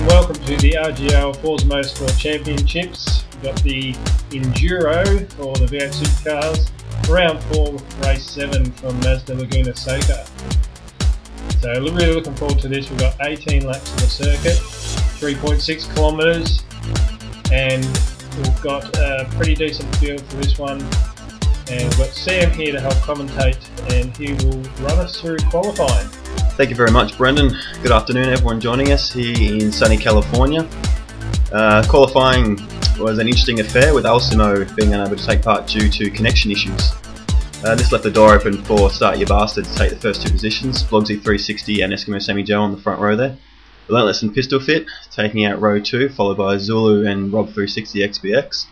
and welcome to the RGL Forza Motorsport Championships. We've got the enduro for the V8 Supercars, round 4, race 7 from Mazda Laguna Seca. So really looking forward to this. We've got 18 laps of the circuit, 3.6 kilometres, and we've got a pretty decent field for this one. And we've got Sam here to help commentate, and he will run us through qualifying. Thank you very much, Brendan. Good afternoon, everyone joining us here in sunny California. Qualifying was an interesting affair, with Alsimo being unable to take part due to connection issues. This left the door open for Start Your Bastard to take the first two positions, Blogsy 360 and Eskimo Sammy Joe on the front row there. Relentless and Pistol Fit taking out row 2, followed by Zulu and Rob 360 XBX.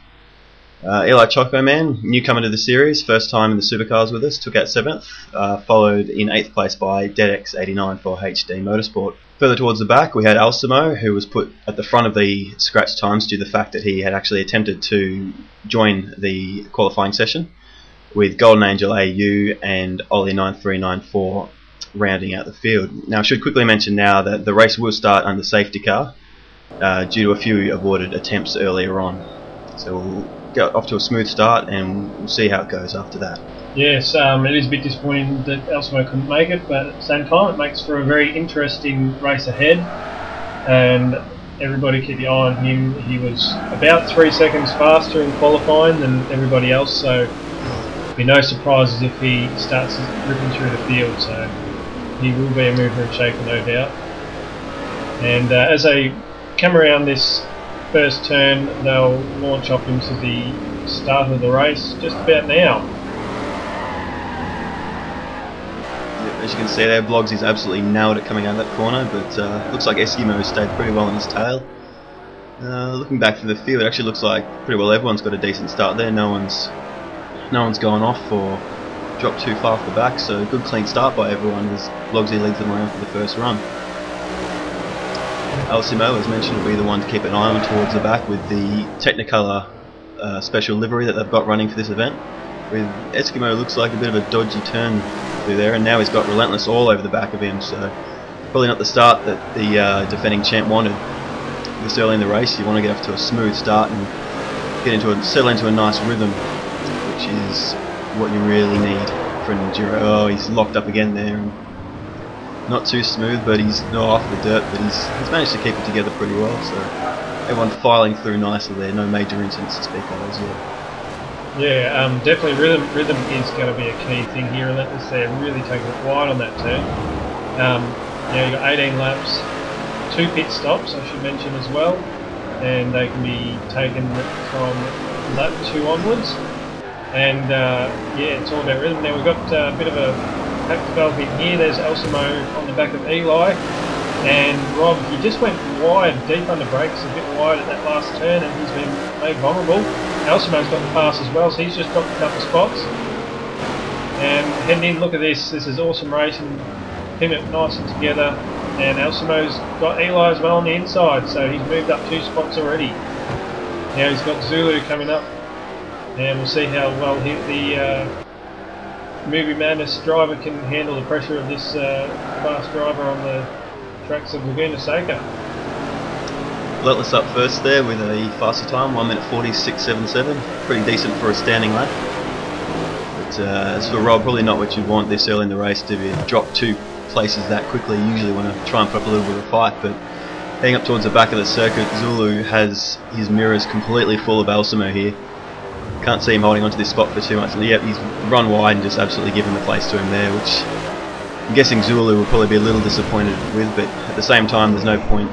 Eli Choco Man, newcomer to the series, first time in the supercars with us, took out 7th, followed in 8th place by DeadX89 for HD Motorsport. Further towards the back we had Alsimo, who was put at the front of the scratch times due to the fact that he had actually attempted to join the qualifying session, with Golden Angel AU and Ollie 9394 rounding out the field. Now I should quickly mention now that the race will start under safety car due to a few aborted attempts earlier on. So we'll get off to a smooth start and we'll see how it goes after that. Yes, it is a bit disappointing that Alsimo couldn't make it, but at the same time it makes for a very interesting race ahead, and everybody keep your eye on him. He was about 3 seconds faster in qualifying than everybody else, so it'll be no surprises if he starts ripping through the field, so he will be a mover and shaker, no doubt. And as they come around this first turn, they'll launch off into the start of the race just about now. As you can see there, Blogsy's absolutely nailed it coming out of that corner, but looks like Eskimo stayed pretty well on his tail. Looking back through the field, it actually looks like pretty well everyone's got a decent start there. No one's gone off or dropped too far off the back, so good clean start by everyone as Blogsy leads them around for the first run. Alsimo, as mentioned, will be the one to keep an eye on towards the back with the Technicolor special livery that they've got running for this event. With Eskimo, looks like a bit of a dodgy turn through there, and now he's got Relentless all over the back of him, so probably not the start that the defending champ wanted. This early in the race, you want to get off to a smooth start and settle into a nice rhythm, which is what you really need for an enduro. Oh, he's locked up again there. And not too smooth, but he's not off the dirt, but he's managed to keep it together pretty well, so everyone filing through nicely there, no major incidents to speak of as well. Yeah, definitely rhythm is going to be a key thing here. Relentless there, really taking it wide on that turn. Yeah, you've got 18 laps, 2 pit stops I should mention as well, and they can be taken from lap 2 onwards. And yeah, it's all about rhythm. Now we've got a bit of a pack developing here. There's Alsimo on the back of Eli, and Rob, he just went wide, deep under brakes, a bit wide at that last turn, and he's been made vulnerable. Alsimo's got the pass as well, so he's just dropped a couple of spots. And heading in, look at this. This is awesome racing, keeping it nice and together. And Alsimo's got Eli as well on the inside, so he's moved up 2 spots already. Now he's got Zulu coming up, and we'll see how well the Movie Madness driver can handle the pressure of this fast driver on the tracks of Laguna Seca. Relentless up first there with a faster time, 1 minute 46.77, pretty decent for a standing lap. But as for Rob, probably not what you want this early in the race to be drop 2 places that quickly. You usually want to try and put up a little bit of a fight, but heading up towards the back of the circuit, Zulu has his mirrors completely full of Alsimo here. Can't see him holding onto this spot for too much. Yep, he's run wide and just absolutely given the place to him there, which I'm guessing Zulu will probably be a little disappointed with, but at the same time there's no point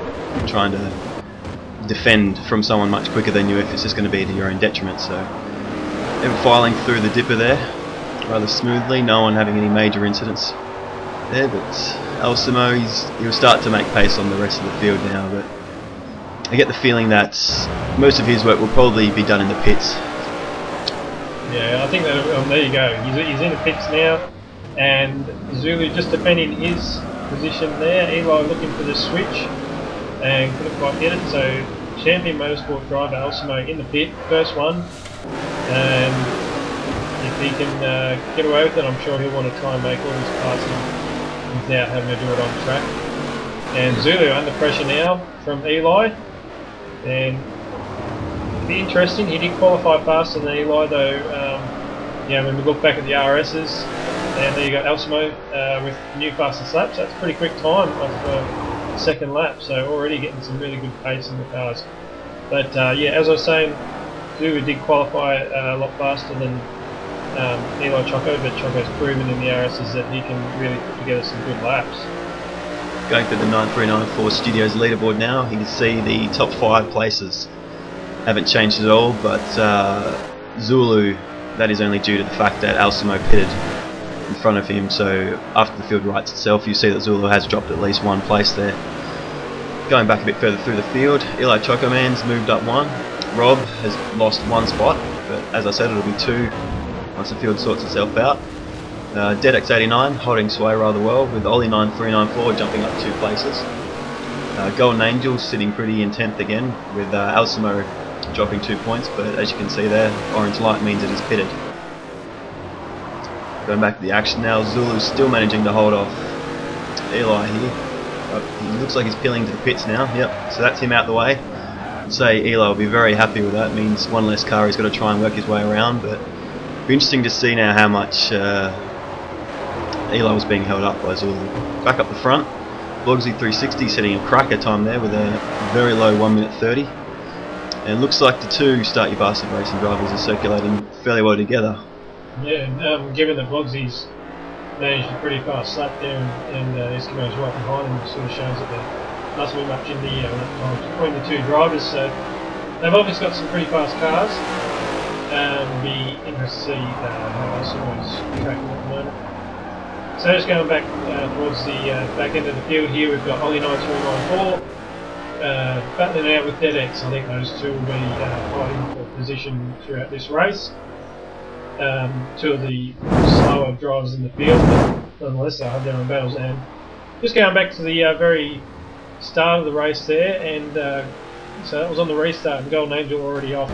trying to defend from someone much quicker than you if it's just going to be to your own detriment. So they're filing through the dipper there rather smoothly, no one having any major incidents there, but Alsimo, he'll start to make pace on the rest of the field now, but I get the feeling that most of his work will probably be done in the pits. Yeah, I think that, there you go, he's in the pits now, and Zulu just defending his position there. Eli looking for the switch and couldn't quite get it, so champion motorsport driver Alsimo in the pit, first one, and if he can get away with it, I'm sure he'll want to try and make all his passing without having to do it on track. And Zulu under pressure now from Eli, and it'll be interesting. He did qualify faster than Eli though. Yeah, when we look back at the RSs, and there you got Alsimo with new fastest laps. That's a pretty quick time off the second lap, so already getting some really good pace in the cars. But yeah, as I was saying, Zulu did qualify a lot faster than Eli Choco, but Choco's proven in the RSs that he can really put together some good laps. Going through the 9394 Studios leaderboard now, you can see the top 5 places haven't changed at all, but Zulu, that is only due to the fact that Alsimo pitted in front of him, so after the field writes itself, you see that Zulu has dropped at least 1 place there. Going back a bit further through the field, Eli Chocoman's moved up 1, Rob has lost 1 spot, but as I said, it'll be 2 once the field sorts itself out. DeadX89 holding sway rather well, with Ollie9394 jumping up 2 places. Golden Angel sitting pretty in 10th again, with Alsimo dropping 2 points, but as you can see there, orange light means it is pitted. Going back to the action now, Zulu's still managing to hold off Eli here. He looks like he's peeling to the pits now, yep, so that's him out the way. I'd say Eli will be very happy with that, it means 1 less car he's got to try and work his way around, but it'll be interesting to see now how much Eli was being held up by Zulu. Back up the front, Blogsy360 setting a cracker time there with a very low 1 minute 30. And it looks like the 2 Start Your Bastard racing drivers are circulating fairly well together. Yeah, given that Blogsy's managed a pretty fast lap there and Eskimo's right behind him, it sort of shows that there must be much in the lap times between the 2 drivers. So they've obviously got some pretty fast cars. Be interested to see how Alsimo's tracking at the moment. So just going back towards the back end of the field here, we've got Ollie9394 battling out with DeadX. I think those 2 will be fighting for position throughout this race. 2 of the slower drivers in the field, but nonetheless they are doing battles. And just going back to the very start of the race there, and so that was on the restart, and Golden Angel already off.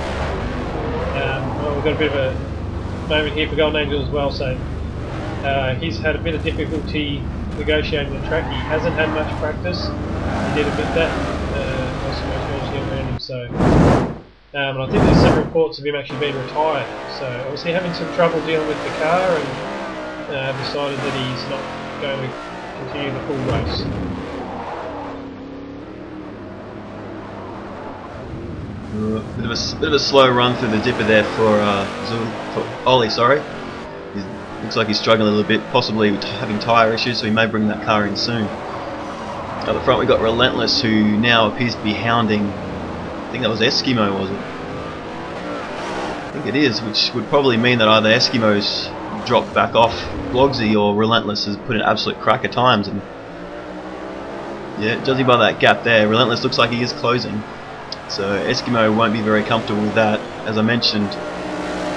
Well, we've got a bit of a moment here for Golden Angel as well, so he's had a bit of difficulty negotiating the track. He hasn't had much practice. He did admit that. Around him, so and I think there's some reports of him actually being retired. So obviously having some trouble dealing with the car, and decided that he's not going to continue the full race. Bit of a slow run through the dipper there for Ollie. Sorry, looks like he's struggling a little bit, possibly having tyre issues, so he may bring that car in soon. At the front we got Relentless, who now appears to be hounding, I think that was Eskimo, was it? I think it is, which would probably mean that either Eskimo's dropped back off Blogsy or Relentless has put in absolute cracker times. And yeah, judging by that gap there, Relentless looks like he is closing. So Eskimo won't be very comfortable with that. As I mentioned,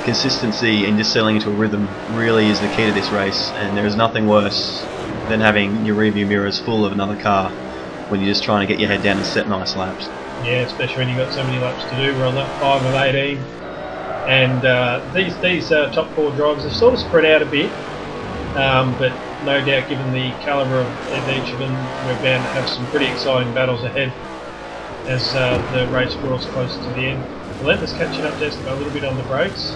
consistency and just settling into a rhythm really is the key to this race, and there is nothing worse than having your rearview mirrors full of another car when you're just trying to get your head down and set nice laps. Yeah, especially when you've got so many laps to do. We're on that 5 of 18, and these top 4 drivers are sort of spread out a bit, but no doubt given the calibre of each of them, we're bound to have some pretty exciting battles ahead as the race draws closer to the end. Relentless catching up just a little bit on the brakes,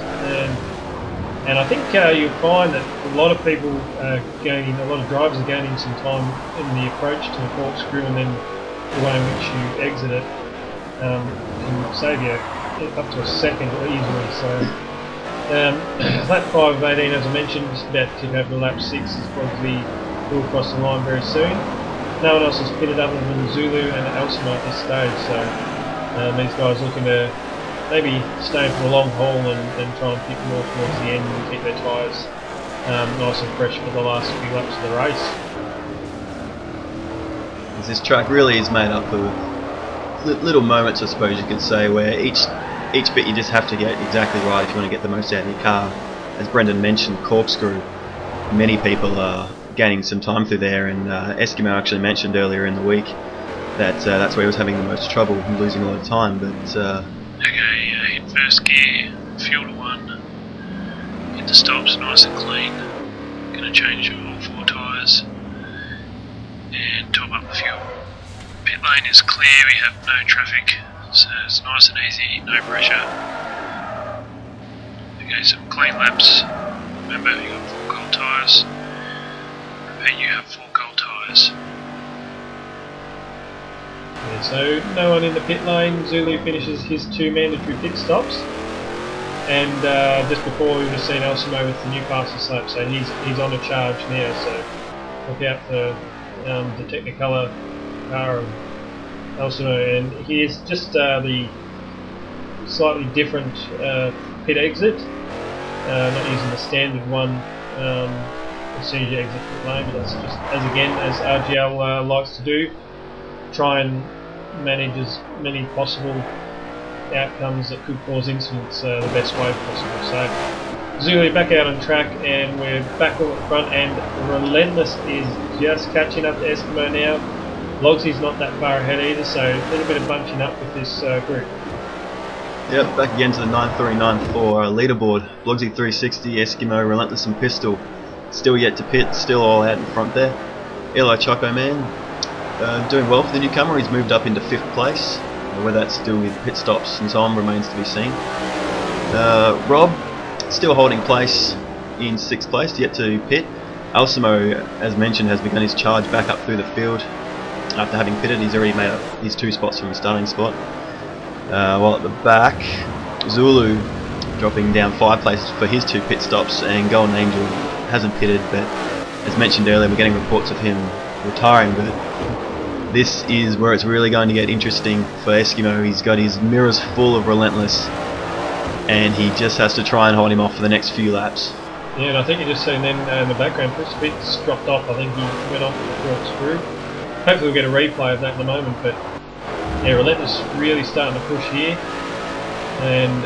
and I think you'll find that a lot of people are gaining, a lot of drivers are gaining some time in the approach to the corkscrew, and then the way in which you exit it can save you up to a second easily. So lap 5 of 18, as I mentioned, just about to kick over to lap 6, is probably will cross the line very soon. No one else has pitted other than Zulu and Alsimo at this stage, so these guys looking to maybe stay for the long haul and try and pick more towards the end and keep their tyres nice and fresh for the last few laps of the race. This track really is made up of little moments, I suppose you could say, where each bit you just have to get exactly right if you want to get the most out of your car. As Brendan mentioned, corkscrew, many people are gaining some time through there, and Eskimo actually mentioned earlier in the week that that's where he was having the most trouble and losing a lot of time. But okay, hit first gear, fuel to 1, hit the stops nice and clean, going to change all 4 tyres and top up the fuel. lane is clear, we have no traffic, so it's nice and easy, no pressure. Okay, some clean laps. Remember, you got 4 cold tyres. Remember, you have 4 cold tyres. Yeah, so no one in the pit lane. Zulu finishes his 2 mandatory pit stops, and just before we would have seen Alsimo with the new fastest lap, so he's on a charge now. So look out for the Technicolor car of Alsimo, and here's just the slightly different pit exit, not using the standard one as soon as you exit the lane, but that's just as RGL likes to do, try and manage as many possible outcomes that could cause incidents the best way possible. So Zulu back out on track, and we're back all at front, and Relentless is just catching up to Eskimo now. Logsy's not that far ahead either, so a little bit of bunching up with this group. Yep, back again to the 9394 leaderboard. Blogsy 360, Eskimo, Relentless and Pistol. Still yet to pit, still all out in front there. Eli Choco Man doing well for the newcomer. He's moved up into 5th place. Whether that's still with pit stops and so on remains to be seen. Rob still holding place in 6th place, yet to pit. Alsimo, as mentioned, has begun his charge back up through the field. After having pitted, he's already made up his 2 spots from his starting spot. While at the back, Zulu dropping down 5 places for his 2 pit stops, and Golden Angel hasn't pitted, but as mentioned earlier, we're getting reports of him retiring. But this is where it's really going to get interesting for Eskimo. He's got his mirrors full of Relentless, and he just has to try and hold him off for the next few laps. Yeah, and I think you just seen then in the background, Chris Pitt's dropped off. I think he went off the corkscrew. Hopefully we'll get a replay of that in a moment, but yeah, Relentless really starting to push here, and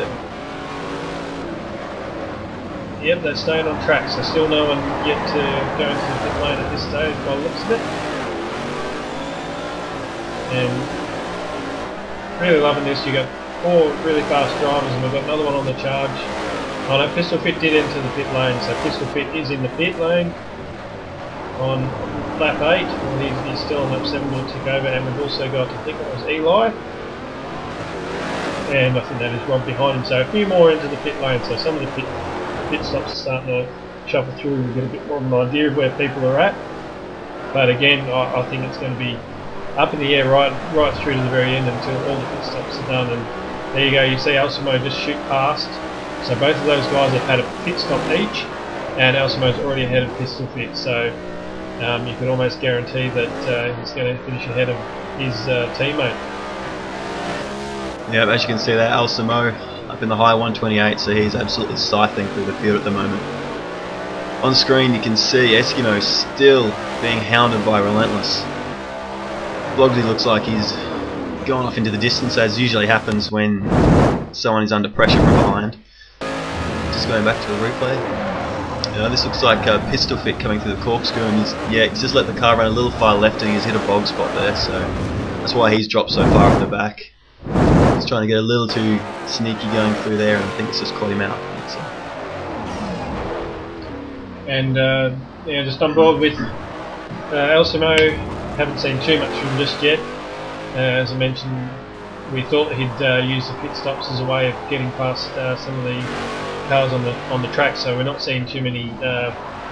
yep, they're staying on track, so still no one yet to go into the pit lane at this stage by the looks of it. And really loving this. You got 4 really fast drivers, and we've got another one on the charge. Oh no, Pistol Fit did enter the pit lane, so Pistol Fit is in the pit lane on lap 8. Well, he's still on lap 7, will tick over, and we've also got, I think it was Eli, and I think that is Rob behind him. So a few more into the pit lane, so some of the pit stops are starting to shuffle through. We get a bit more of an idea of where people are at. But again, I think it's going to be up in the air right through to the very end until all the pit stops are done. And there you go, you see Alsimo just shoot past. So both of those guys have had a pit stop each, and Alsimo's already ahead of Pistol Fit. So you can almost guarantee that he's going to finish ahead of his teammate. Yeah, as you can see there, Alsimo up in the high 128, so he's absolutely scything through the field at the moment. On screen you can see Eskimo still being hounded by Relentless. Blogsy looks like he's gone off into the distance, as usually happens when someone is under pressure from behind. Just going back to the replay. This looks like Pistol Fit coming through the corkscrew, and he's just let the car run a little far left, and he's hit a bog spot there, so that's why he's dropped so far at the back. He's trying to get a little too sneaky going through there, and I think it's just caught him out. So. And yeah, just on board with Alsimo. Haven't seen too much from him just yet. As I mentioned, we thought he'd use the pit stops as a way of getting past some of the cars on the track, so we're not seeing too many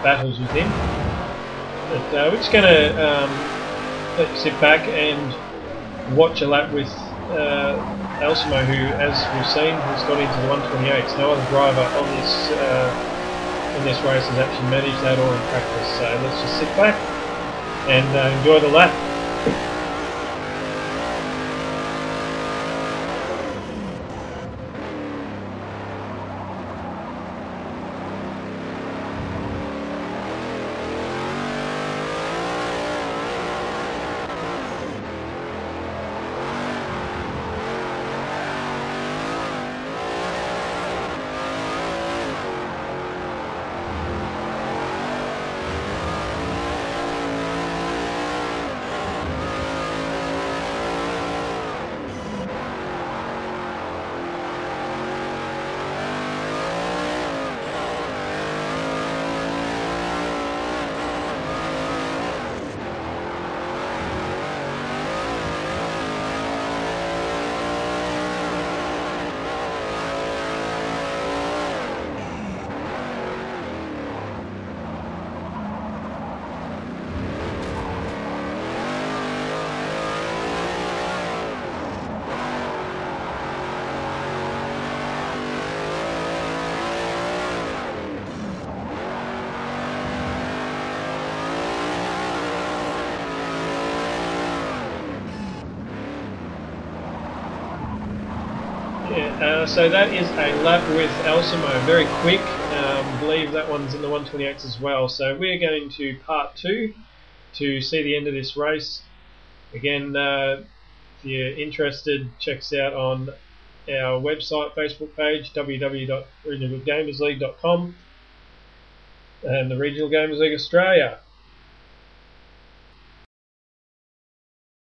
battles with him. But we're just going to sit back and watch a lap with Alsimo, who, as we've seen, has got into the 128s. No other driver on this race has actually managed that or in practice. So let's just sit back and enjoy the lap. So that is a lap with Alsimo, very quick. I believe that one's in the 128s as well. So we're going to part 2 to see the end of this race. Again, if you're interested, check us out on our website, Facebook page, www.regionalgamersleague.com, and the Regional Gamers League Australia.